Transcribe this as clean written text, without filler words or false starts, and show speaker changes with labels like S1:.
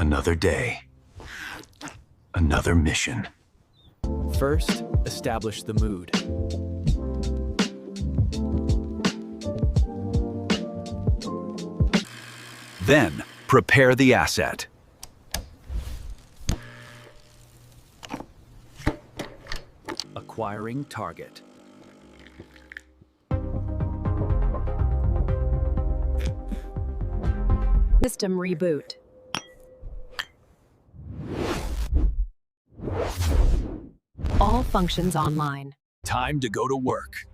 S1: Another day. Another mission.
S2: First, establish the mood.
S3: Then, prepare the asset.
S2: Acquiring target.
S4: System reboot. All functions online.
S3: Time to go to work.